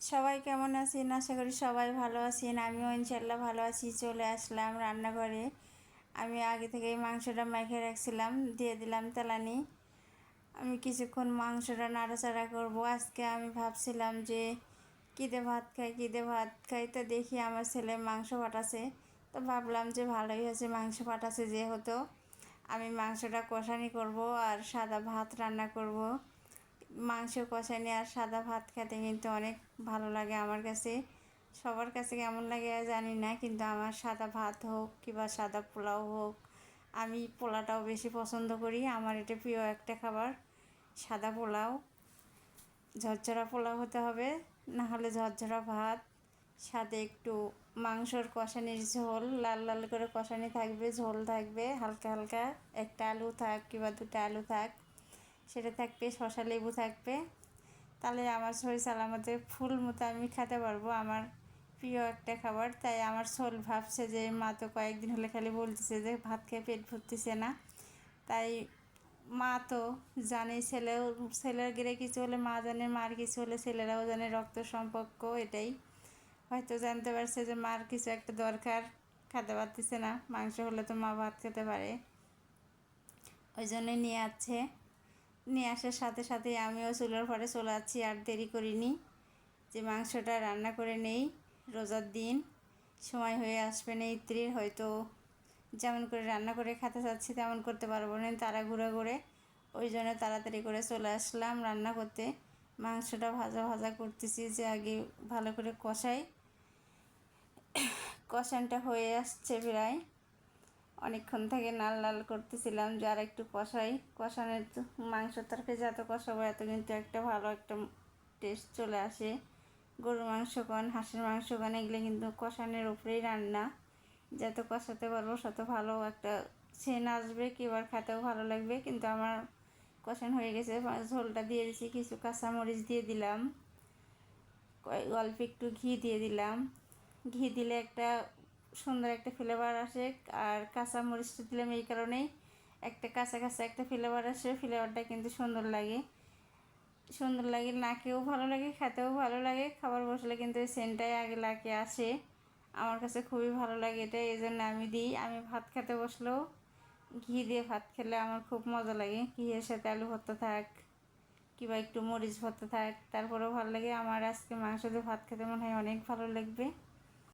সবাই কেমন আছেন? আশা করি সবাই ভালো আছেন। আমিও ইনশাল্লাহ ভালো আছি। চলে আসলাম রান্নাঘরে। আমি আগে থেকেই মাংসটা মেখে রাখছিলাম, দিয়ে দিলাম তেলানি। আমি কিছুক্ষণ মাংসটা নাড়াচাড়া করব। আজকে আমি ভাবছিলাম যে কী দিয়ে ভাত খাই তো দেখি আমার ছেলে মাংস পাঠাছে। তো ভাবলাম যে ভালোই হয়েছে মাংস পাঠাছে, যেহেতু আমি মাংসটা কষানি করব আর সাদা ভাত রান্না করব। মাংস কষানি আর সাদা ভাত খেতে কিন্তু অনেক ভালো লাগে আমার কাছে। সবার কাছে কেমন লাগে জানি না, কিন্তু আমার সাদা ভাত হোক কিংবা সাদা পোলাও হোক, আমি পোলাওটাও বেশি পছন্দ করি। আমার এটা প্রিয় একটা খাবার, সাদা পোলাও। ঝরঝরা পোলাও হতে হবে, না হলে ঝরঝরা ভাত, সাথে একটু মাংসর কষানির ঝোল, লাল লাল করে কষানি থাকবে, ঝোল থাকবে হালকা হালকা, একটা আলু থাক কিংবা দুটো আলু থাক, সেটা থাকবে, শসা লেবু থাকবে। তাহলে আমার শরীর সালামতে ফুল মতো আমি খেতে পারবো। আমার প্রিয় একটা খাবার। তাই আমার শোল ভাবছে যে মা তো কয়েকদিন হলে খালি বলতেছে যে ভাত খেয়ে পেট ভরতেছে না। তাই মা তো জানে, ছেলের গিরে কিছু হলে মা জানে, মার কিছু হলে ছেলেরাও জানে, রক্ত সম্পর্ক এটাই। হয়তো জানতে পারছে যে মার কিছু একটা দরকার, খেতে পারতেছে না, মাংস হলে তো মা ভাত খেতে পারে, ওই জন্যই নিয়ে আসার সাথে সাথে আমিও চুলার পরে চলে যাচ্ছি। আর দেরি করিনি যে মাংসটা রান্না করে নেই। রোজার দিন সময় হয়ে আসবে না ইত্রির, হয়তো যেমন করে রান্না করে খেতে চাচ্ছি তেমন করতে পারবো না, তাড়াহুড়ো করে। ওই জন্য তাড়াতাড়ি করে চলে আসলাম রান্না করতে। মাংসটা ভাজা ভাজা করতেছি, যে আগে ভালো করে কষানটা হয়ে আসছে প্রায়। অনেকক্ষণ থেকে লাল লাল করতেছিলাম যে আর একটু কষানোর মাংসের তরকারি যত কষাবো এত কিন্তু একটা ভালো একটা টেস্ট চলে আসে। গরুর মাংস কন, হাঁসের মাংস কন, এগুলো কিন্তু কষানোর উপরেই রান্না। যত কষাতে পারবো তত ভালো একটা সেন আসবে, কিবার খেতেও ভালো লাগবে। কিন্তু আমার কষান হয়ে গেছে, ঝোলটা দিয়ে দিছি, কিছু কাঁচামরিচ দিয়ে দিলাম, অল্প একটু ঘি দিয়ে দিলাম। ঘি দিলে একটা সুন্দর একটা ফ্লেভার আসে। আর কাঁচামরিচটা দিলাম এই কারণেই, একটা কাঁচা কাঁচা একটা ফ্লেভার আসে, ফ্লেভারটা কিন্তু সুন্দর লাগে, নাকেও ভালো লাগে, খেতেও ভালো লাগে। খাবার বসলে কিন্তু এই সেন্টটাই আগে লাগে আসে। আমার কাছে খুবই ভালো লাগে এটা, এই জন্য আমি দিই। আমি ভাত খেতে বসলেও ঘি দিয়ে ভাত খেলে আমার খুব মজা লাগে। ঘিয়ের সাথে আলু ভর্তা থাক কিংবা একটু মরিচ ভর্তা থাক, তারপরেও ভালো লাগে। আমার আজকে মাংস দিয়ে ভাত খেতে মনে হয় অনেক ভালো লাগবে।